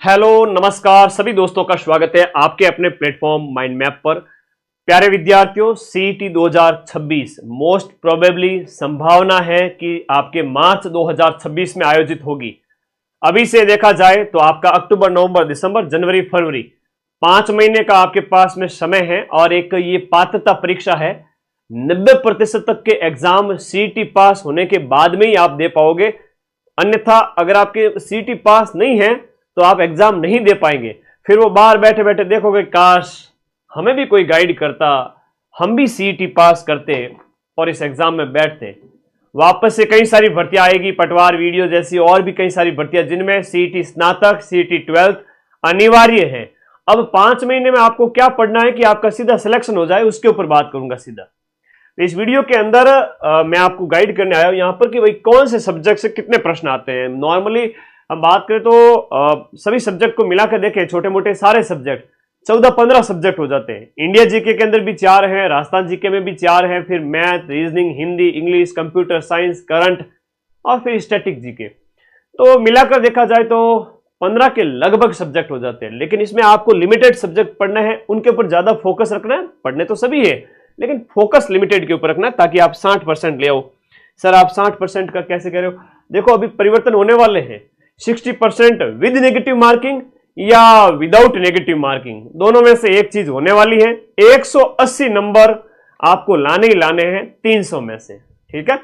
Hello नमस्कार सभी दोस्तों का स्वागत है आपके अपने प्लेटफॉर्म माइंड मैप पर। प्यारे विद्यार्थियों, सीईटी 2026 मोस्ट प्रोबेबली संभावना है कि आपके मार्च 2026 में आयोजित होगी। अभी से देखा जाए तो आपका अक्टूबर, नवंबर, दिसंबर, जनवरी, फरवरी 5 महीने का आपके पास में समय है और एक ये पात्रता परीक्षा है। 90% तक के एग्जाम सीईटी पास होने के बाद में ही आप दे पाओगे, अन्यथा अगर आपके सीईटी पास नहीं है तो आप एग्जाम नहीं दे पाएंगे। फिर वो बाहर बैठे बैठे देखोगे काश हमें भी कोई गाइड करता, हम भी सीईटी पास करते और इस एग्जाम में बैठते। वापस से कई सारी भर्तियां आएगी, पटवार वीडियो जैसी और भी कई सारी भर्तियां जिनमें सीईटी स्नातक, सीईटी 12th अनिवार्य है। अब 5 महीने में आपको क्या पढ़ना है कि आपका सीधा सिलेक्शन हो जाए, उसके ऊपर बात करूंगा सीधा। तो इस वीडियो के अंदर मैं आपको गाइड करने आया हूं यहां पर कि भाई कौन से सब्जेक्ट से कितने प्रश्न आते हैं। नॉर्मली हम बात करें तो सभी सब्जेक्ट को मिलाकर देखें, छोटे मोटे सारे सब्जेक्ट 14-15 सब्जेक्ट हो जाते हैं। इंडिया जीके के अंदर भी 4 हैं, राजस्थान जीके में भी 4 हैं, फिर math, reasoning, Hindi, English, computer science, current और फिर स्टैटिक जीके। तो मिलाकर देखा जाए तो 15 के लगभग सब्जेक्ट हो जाते हैं। लेकिन इसमें आपको लिमिटेड सब्जेक्ट पढ़ना है, उनके ऊपर ज्यादा फोकस रखना है। पढ़ने तो सभी है लेकिन फोकस लिमिटेड के ऊपर रखना है ताकि आप 60% ले आओ। सर आप 60% का कैसे कह रहे हो? देखो अभी परिवर्तन होने वाले हैं। 60% विद नेगेटिव मार्किंग या विदाउट नेगेटिव मार्किंग, दोनों में से एक चीज होने वाली है। 180 नंबर आपको लाने ही लाने हैं 300 में से, ठीक है।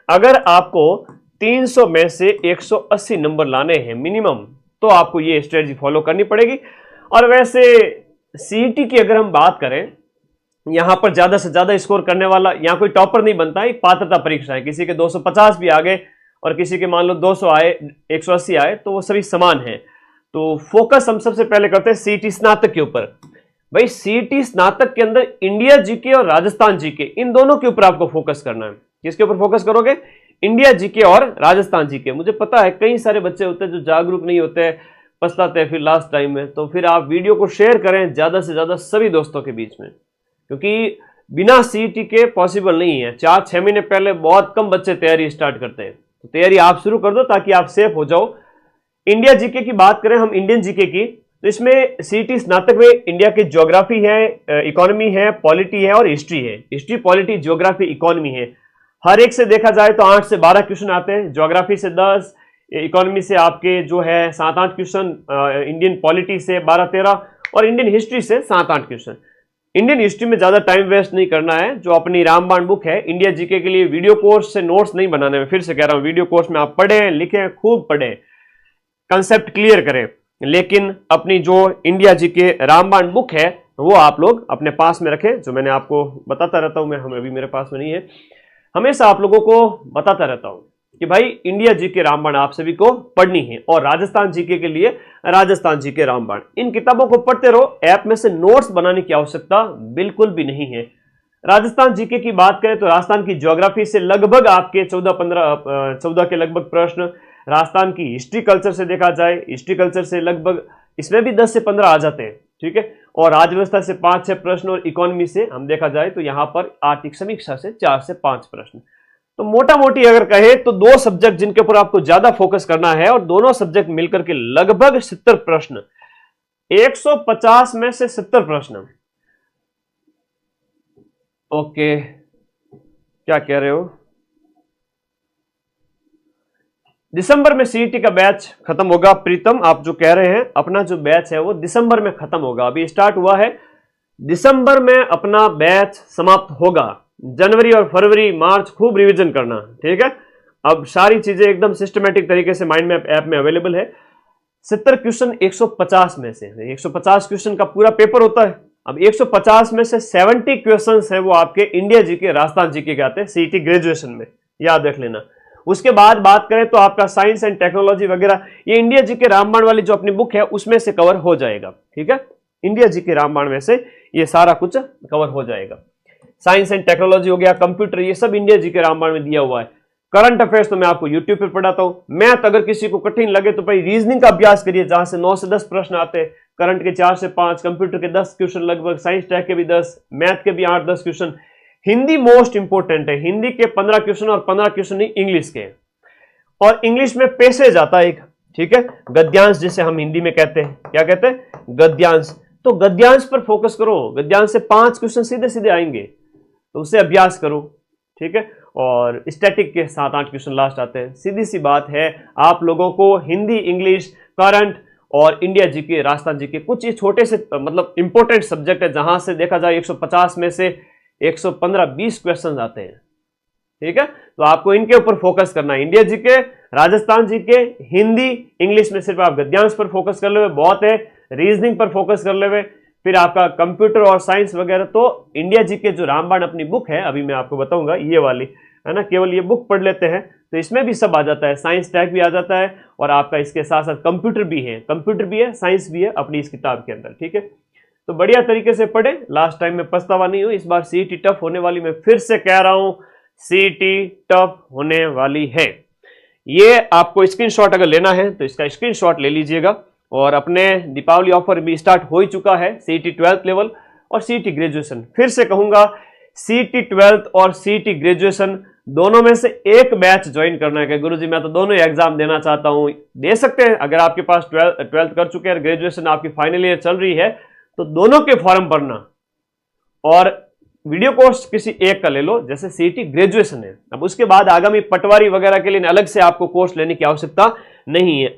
अगर आपको 300 में से 180 नंबर लाने हैं मिनिमम, तो आपको ये स्ट्रेटजी फॉलो करनी पड़ेगी। और वैसे सीईटी की अगर हम बात करें, यहां पर ज्यादा से ज्यादा स्कोर करने वाला, यहां कोई टॉपर नहीं बनता है, एक पात्रता परीक्षा है। किसी के 250 भी आ गए और किसी के मान लो 200 आए, 180 आए, तो वो सभी समान है। तो फोकस हम सबसे पहले करते हैं सीईटी स्नातक के ऊपर। भाई सीईटी स्नातक के अंदर इंडिया जीके और राजस्थान जीके, इन दोनों के ऊपर आपको फोकस करना है। किसके ऊपर फोकस करोगे? इंडिया जीके और राजस्थान जीके। मुझे पता है कई सारे बच्चे होते हैं जो जागरूक नहीं होते, पछताते हैं फिर लास्ट टाइम में। तो फिर आप वीडियो को शेयर करें ज्यादा से ज्यादा सभी दोस्तों के बीच में, क्योंकि बिना सीईटी के पॉसिबल नहीं है। 4-6 महीने पहले बहुत कम बच्चे तैयारी स्टार्ट करते हैं। तो तैयारी आप शुरू कर दो ताकि आप सेफ हो जाओ। इंडिया जीके की बात करें हम, इंडियन जीके की, तो इसमें सीईटी स्नातक में इंडिया की ज्योग्राफी है, इकोनॉमी है, पॉलिटी है और हिस्ट्री है। हिस्ट्री, पॉलिटी, ज्योग्राफी, इकोनॉमी है। हर एक से देखा जाए तो 8 से 12 क्वेश्चन आते हैं। ज्योग्राफी से 10, इकोनॉमी से आपके जो है 7-8 क्वेश्चन, इंडियन पॉलिटी से 12-13 और इंडियन हिस्ट्री से 7-8 क्वेश्चन। इंडियन हिस्ट्री में ज्यादा टाइम वेस्ट नहीं करना है। जो अपनी रामबाण बुक है इंडिया जीके के लिए, वीडियो कोर्स से नोट्स नहीं बनाने में, फिर से कह रहा हूं, वीडियो कोर्स में आप पढ़ें, लिखें, खूब पढ़ें, कंसेप्ट क्लियर करें। लेकिन अपनी जो इंडिया जीके रामबाण बुक है वो आप लोग अपने पास में रखें। जो मैंने आपको बताता रहता हूं, मैं अभी मेरे पास में नहीं है, हमेशा आप लोगों को बताता रहता हूं कि भाई इंडिया जीके रामबाण आप सभी को पढ़नी है। और राजस्थान जीके के लिए राजस्थान जीके रामबाण, इन किताबों को पढ़ते रहो। ऐप में से नोट्स बनाने की आवश्यकता बिल्कुल भी नहीं है। राजस्थान जीके की बात करें तो राजस्थान की ज्योग्राफी से लगभग आपके 14 के लगभग प्रश्न। राजस्थान की हिस्ट्री कल्चर से देखा जाए, हिस्ट्री कल्चर से लगभग इसमें भी 10 से 15 आ जाते हैं, ठीक है। और राजव्यवस्था से 5-6 प्रश्न और इकोनॉमी से हम देखा जाए तो यहां पर आर्थिक समीक्षा से 4 से 5 प्रश्न। तो मोटा मोटी अगर कहे तो 2 सब्जेक्ट जिनके ऊपर आपको ज्यादा फोकस करना है, और दोनों सब्जेक्ट मिलकर के लगभग 70 प्रश्न, 150 में से 70 प्रश्न। ओके, क्या कह रहे हो? दिसंबर में सीईटी का बैच खत्म होगा। प्रीतम आप जो कह रहे हैं, अपना जो बैच है वो दिसंबर में खत्म होगा। अभी स्टार्ट हुआ है, दिसंबर में अपना बैच समाप्त होगा। जनवरी और फरवरी, मार्च खूब रिवीजन करना, ठीक है। अब सारी चीजें एकदम सिस्टमेटिक तरीके से माइंड मैप ऐप में अवेलेबल है। 70 क्वेश्चन 150 में से, 150 क्वेश्चन का पूरा पेपर होता है। अब 150 में से 70 क्वेश्चन है वो आपके इंडिया जीके, राजस्थान जीके के आते हैं सीईटी ग्रेजुएशन में, याद रख लेना। उसके बाद बात करें तो आपका साइंस एंड टेक्नोलॉजी वगैरह, ये इंडिया जीके रामबाण वाली जो अपनी बुक है उसमें से कवर हो जाएगा, ठीक है। इंडिया जीके रामबाण में से ये सारा कुछ कवर हो जाएगा। साइंस एंड टेक्नोलॉजी हो गया, कंप्यूटर, ये सब इंडिया जीके रामबाण में दिया हुआ है। करंट अफेयर्स तो मैं आपको यूट्यूब पर पढ़ाता हूं। मैथ अगर किसी को कठिन लगे तो भाई रीजनिंग का अभ्यास करिए, जहां से 9 से 10 प्रश्न आते हैं। करंट के 4 से 5, कंप्यूटर के 10 क्वेश्चन लगभग, साइंस टेक के भी 10, मैथ के भी 8-10 क्वेश्चन। हिंदी मोस्ट इंपोर्टेंट है, हिंदी के 15 क्वेश्चन और 15 क्वेश्चन इंग्लिश के। और इंग्लिश में पैसेज आता है एक, ठीक है। गद्यांश जिसे हम हिंदी में कहते हैं, क्या कहते हैं, गद्यांश। तो गद्यांश पर फोकस करो, गद्यांश से 5 क्वेश्चन सीधे सीधे आएंगे, तो उससे अभ्यास करो, ठीक है। और स्टैटिक के 7-8 क्वेश्चन लास्ट आते हैं। सीधी सी बात है, आप लोगों को हिंदी, इंग्लिश, करंट और इंडिया जीके, राजस्थान जीके, कुछ ये छोटे से मतलब इंपॉर्टेंट सब्जेक्ट है जहां से देखा जाए 150 में से 115-20 क्वेश्चन आते हैं, ठीक है। तो आपको इनके ऊपर फोकस करना है, India GK, Rajasthan GK, Hindi, English में सिर्फ आप गद्यांश पर फोकस कर ले बहुत है, रीजनिंग पर फोकस कर ले, फिर आपका कंप्यूटर और साइंस वगैरह। तो इंडिया जीके जो रामबाण अपनी बुक है, अभी मैं आपको बताऊंगा, ये वाली है ना, केवल ये बुक पढ़ लेते हैं तो इसमें भी सब आ जाता है, साइंस टैग भी आ जाता है और आपका इसके साथ साथ कंप्यूटर भी है, साइंस भी है अपनी इस किताब के अंदर, ठीक है। तो बढ़िया तरीके से पढ़े, लास्ट टाइम में पछतावा नहीं हो, इस बार सीईटी टफ होने वाली, मैं फिर से कह रहा हूं सीईटी टफ होने वाली है। ये आपको स्क्रीनशॉट अगर लेना है तो इसका स्क्रीनशॉट ले लीजिएगा। और अपने दीपावली ऑफर भी स्टार्ट हो ही चुका है, सीईटी 12th लेवल और सीईटी ग्रेजुएशन। फिर से कहूंगा, सीईटी 12th और सीईटी ग्रेजुएशन दोनों में से एक बैच ज्वाइन करना है कि गुरुजी मैं तो दोनों ही एग्जाम देना चाहता हूं, दे सकते हैं। अगर आपके पास 12th कर चुके हैं, ग्रेजुएशन आपकी फाइनल ईयर चल रही है, तो दोनों के फॉर्म भरना और वीडियो कोर्स किसी एक का ले लो, जैसे सीईटी ग्रेजुएशन है। अब उसके बाद आगामी पटवारी वगैरह के लिए अलग से आपको कोर्स लेने की आवश्यकता नहीं है।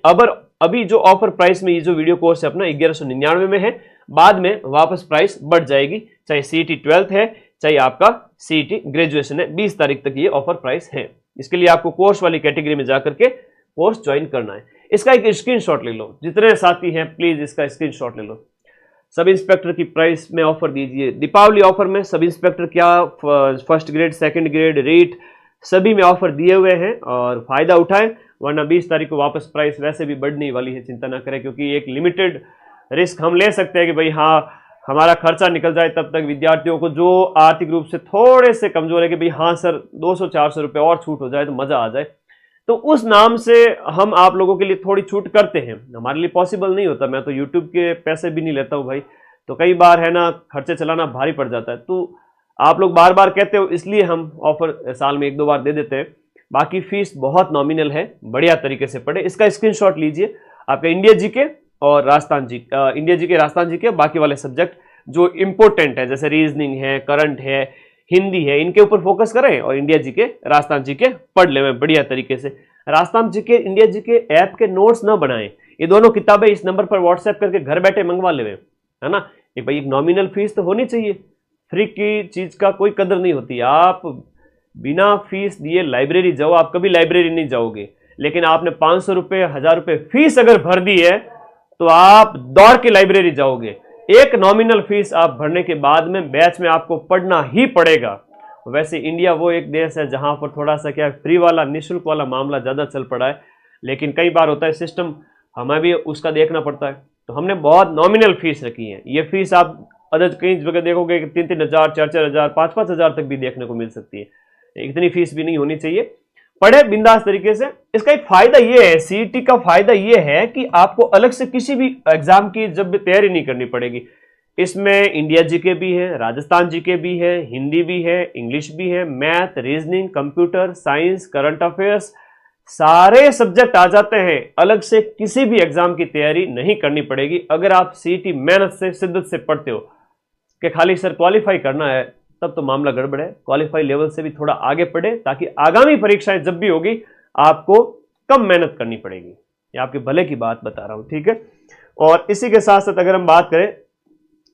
अभी जो ऑफर प्राइस में ये जो वीडियो कोर्स है अपना 1199 में है, बाद में वापस प्राइस बढ़ जाएगी, चाहे सीईटी 12th है चाहे आपका सीईटी ग्रेजुएशन है। 20 तारीख तक ये ऑफर प्राइस है। इसके लिए आपको कोर्स वाली कैटेगरी में जाकर के कोर्स ज्वाइन करना है। इसका एक स्क्रीनशॉट ले लो, जितने साथी हैं प्लीज इसका स्क्रीनशॉट ले लो। सब इंस्पेक्टर की प्राइस में ऑफर दीजिए, दीपावली ऑफर में सब इंस्पेक्टर क्या, first grade, second grade, REET सभी में ऑफर दिए हुए हैं और फायदा उठाएं, वरना 20 तारीख को वापस प्राइस वैसे भी बढ़ने वाली है, चिंता ना करें। क्योंकि एक लिमिटेड रिस्क हम ले सकते हैं कि भाई हाँ हमारा खर्चा निकल जाए, तब तक विद्यार्थियों को जो आर्थिक रूप से थोड़े से कमजोर है कि भाई हाँ सर 200-400 रुपये और छूट हो जाए तो मजा आ जाए, तो उस नाम से हम आप लोगों के लिए थोड़ी छूट करते हैं। हमारे लिए पॉसिबल नहीं होता, मैं तो यूट्यूब के पैसे भी नहीं लेता हूँ भाई, तो कई बार है ना खर्चे चलाना भारी पड़ जाता है। तो आप लोग बार बार कहते हो इसलिए हम ऑफर साल में 1-2 बार दे देते हैं। बाकी फीस बहुत नॉमिनल है, बढ़िया तरीके से पढ़े। इसका स्क्रीनशॉट लीजिए, आपका इंडिया जीके और राजस्थान जी, इंडिया जीके, राजस्थान जीके, बाकी वाले सब्जेक्ट जो इंपॉर्टेंट है जैसे रीजनिंग है, करंट है, हिंदी है, इनके ऊपर फोकस करें और इंडिया जीके, राजस्थान जीके पढ़ ले बढ़िया तरीके से। Rajasthan GK, India GK app के नोट्स ना बनाएं, ये दोनों किताबें इस नंबर पर व्हाट्सएप करके घर बैठे मंगवा ले, है ना। एक भाई एक नॉमिनल फीस तो होनी चाहिए, फ्री की चीज का कोई कदर नहीं होती। आप बिना फीस दिए लाइब्रेरी जाओ, आप कभी लाइब्रेरी नहीं जाओगे, लेकिन आपने 500 रुपये, 1000 रुपये फीस अगर भर दी है तो आप दौड़ के लाइब्रेरी जाओगे। एक नॉमिनल फीस आप भरने के बाद में बैच में आपको पढ़ना ही पड़ेगा। वैसे इंडिया वो एक देश है जहां पर थोड़ा सा क्या फ्री वाला, निःशुल्क वाला मामला ज्यादा चल पड़ा है, लेकिन कई बार होता है सिस्टम, हमें भी उसका देखना पड़ता है, तो हमने बहुत नॉमिनल फीस रखी है। ये फीस आप अदर कई जगह देखोगे कि 3-3 हज़ार, 4-4 हज़ार, 5-5 हज़ार तक भी देखने को मिल सकती है। इतनी फीस भी नहीं होनी चाहिए, पढ़े बिंदास तरीके से। इसका एक फायदा ये है, सीईटी का फायदा ये है कि आपको अलग से किसी भी एग्जाम की जब तैयारी नहीं करनी पड़ेगी। इसमें इंडिया जीके भी है, राजस्थान जीके भी है, हिंदी भी है, इंग्लिश भी है, math, reasoning, computer, science, current affairs, सारे सब्जेक्ट आ जाते हैं। अलग से किसी भी एग्जाम की तैयारी नहीं करनी पड़ेगी अगर आप सीईटी मेहनत से, शिद्दत से पढ़ते हो। कि खाली सर क्वालिफाई करना है, तब तो मामला गड़बड़ है। क्वालिफाई लेवल से भी थोड़ा आगे पढ़े ताकि आगामी परीक्षाएं जब भी होगी आपको कम मेहनत करनी पड़ेगी। ये आपके भले की बात बता रहा हूं, ठीक है। और इसी के साथ साथ अगर हम बात करें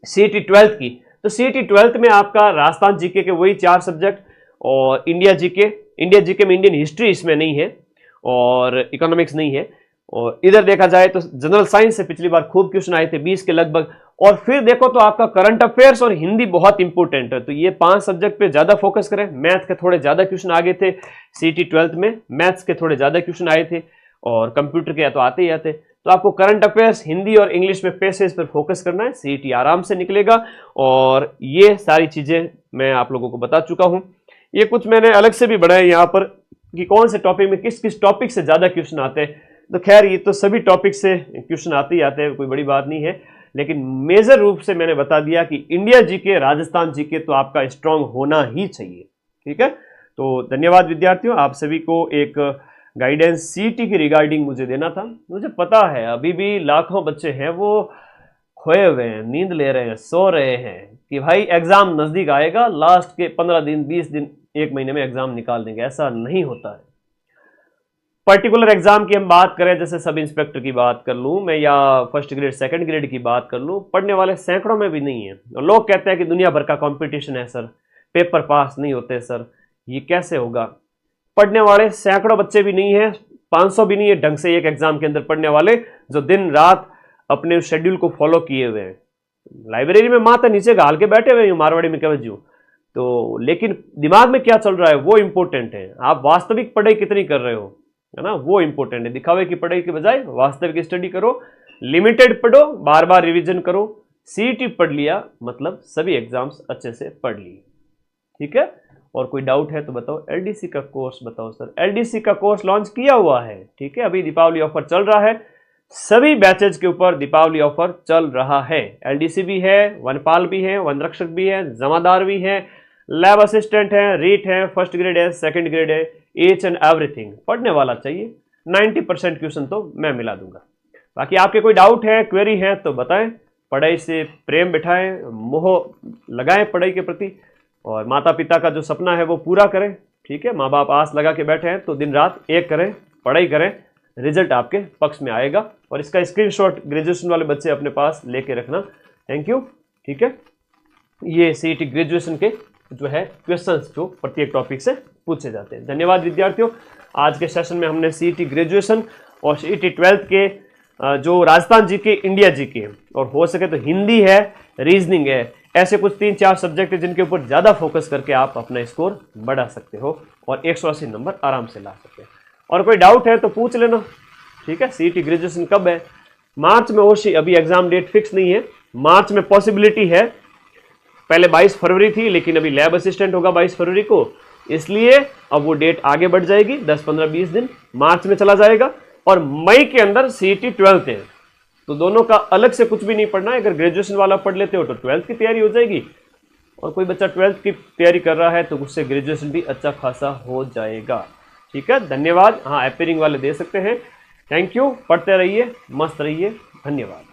सीईटी 12th की, तो सीईटी 12th में आपका राजस्थान जीके के वही 4 सब्जेक्ट और इंडिया जीके में इंडियन हिस्ट्री इसमें नहीं है और इकोनॉमिक्स नहीं है। और इधर देखा जाए तो जनरल साइंस से पिछली बार खूब क्वेश्चन आए थे, 20 के लगभग। और फिर देखो तो आपका करंट अफेयर्स और हिंदी बहुत इंपॉर्टेंट है, तो ये 5 सब्जेक्ट पे ज्यादा फोकस करें। मैथ के थोड़े ज्यादा क्वेश्चन आ गए थे सीईटी 12th में, मैथ्स के थोड़े ज्यादा क्वेश्चन आए थे और कंप्यूटर के तो आते ही आते। तो आपको करंट अफेयर्स, हिंदी और इंग्लिश में पैसेज पर फोकस करना है, सीईटी आराम से निकलेगा। और ये सारी चीजें मैं आप लोगों को बता चुका हूं। ये कुछ मैंने अलग से भी बढ़ाए यहाँ पर कि कौन से टॉपिक में किस किस टॉपिक से ज्यादा क्वेश्चन आते हैं। तो खैर ये तो सभी टॉपिक से क्वेश्चन आते ही आते हैं, कोई बड़ी बात नहीं है, लेकिन मेजर रूप से मैंने बता दिया कि इंडिया जीके, राजस्थान जीके तो आपका स्ट्रांग होना ही चाहिए, ठीक है। तो धन्यवाद विद्यार्थियों, आप सभी को एक गाइडेंस सीईटी की रिगार्डिंग मुझे देना था। मुझे पता है अभी भी लाखों बच्चे हैं वो खोए हुए हैं, नींद ले रहे हैं, सो रहे हैं कि भाई एग्जाम नजदीक आएगा, लास्ट के 15 दिन 20 दिन 1 महीने में एग्जाम निकाल देंगे। ऐसा नहीं होता है। पर्टिकुलर एग्जाम की हम बात करें, जैसे सब इंस्पेक्टर की बात कर लूं मैं या फर्स्ट ग्रेड सेकंड ग्रेड की बात कर लूं, पढ़ने वाले सैकड़ों में भी नहीं है। और लोग कहते हैं कि दुनिया भर का कंपटीशन है सर, पेपर पास नहीं होते सर, ये कैसे होगा? पढ़ने वाले सैकड़ों बच्चे भी नहीं है, 500 भी नहीं है ढंग से एक एग्जाम के अंदर पढ़ने वाले, जो दिन रात अपने शेड्यूल को फॉलो किए हुए हैं। लाइब्रेरी में माथा नीचे घाल के बैठे हुए हैं मारवाड़ी में कवजू, तो लेकिन दिमाग में क्या चल रहा है वो इंपॉर्टेंट है। आप वास्तविक पढ़ाई कितनी कर रहे हो, है ना, वो इंपॉर्टेंट है। दिखावे की पढ़ाई के बजाय वास्तविक स्टडी करो, लिमिटेड पढ़ो, बार बार रिवीजन करो। सीईटी पढ़ लिया मतलब सभी एग्जाम्स अच्छे से पढ़ लिए। ठीक है, और कोई डाउट है तो बताओ। एलडीसी का कोर्स बताओ सर। एलडीसी का कोर्स लॉन्च किया हुआ है, ठीक है, अभी दीपावली ऑफर चल रहा है, सभी बैचेज के ऊपर दीपावली ऑफर चल रहा है। एलडीसी भी है, वनपाल भी है, वनरक्षक भी है, जमादार भी है, लैब असिस्टेंट है, रीट है, फर्स्ट ग्रेड है, सेकंड ग्रेड है, ईच एंड एवरीथिंग। पढ़ने वाला चाहिए, 90% क्वेश्चन तो मैं मिला दूंगा। बाकी आपके कोई डाउट है, क्वेरी है तो बताएं। पढ़ाई से प्रेम बिठाएं, मोह लगाएं पढ़ाई के प्रति, और माता पिता का जो सपना है वो पूरा करें। ठीक है, माँ बाप आस लगा के बैठे हैं तो दिन रात एक करें, पढ़ाई करें, रिजल्ट आपके पक्ष में आएगा। और इसका स्क्रीनशॉट ग्रेजुएशन वाले बच्चे अपने पास लेके रखना। Thank you. ठीक है, ये सीईटी ग्रेजुएशन के जो है क्वेश्चंस जो प्रत्येक टॉपिक से पूछे जाते हैं। धन्यवाद विद्यार्थियों। आज के सेशन में हमने सीईटी ग्रेजुएशन और सीईटी 12th के जो राजस्थान जीके, इंडिया जीके और हो सके तो हिंदी है, रीजनिंग है, ऐसे कुछ 3-4 सब्जेक्ट है जिनके ऊपर ज़्यादा फोकस करके आप अपना स्कोर बढ़ा सकते हो और 180 नंबर आराम से ला सकते हो। और कोई डाउट है तो पूछ लेना। ठीक है, सीईटी ग्रेजुएशन कब है? मार्च में होशी, अभी एग्जाम डेट फिक्स नहीं है, मार्च में पॉसिबिलिटी है। पहले 22 फरवरी थी लेकिन अभी लैब असिस्टेंट होगा 22 फरवरी को, इसलिए अब वो डेट आगे बढ़ जाएगी, 10, 15, 20 दिन मार्च में चला जाएगा। और मई के अंदर सीईटी 12th है, तो दोनों का अलग से कुछ भी नहीं पढ़ना है। अगर ग्रेजुएशन वाला पढ़ लेते हो तो 12th की तैयारी हो जाएगी, और कोई बच्चा 12th की तैयारी कर रहा है तो उससे ग्रेजुएशन भी अच्छा खासा हो जाएगा। ठीक है, धन्यवाद। हाँ, अपीयरिंग वाले दे सकते हैं। थैंक यू, पढ़ते रहिए, मस्त रहिए, धन्यवाद।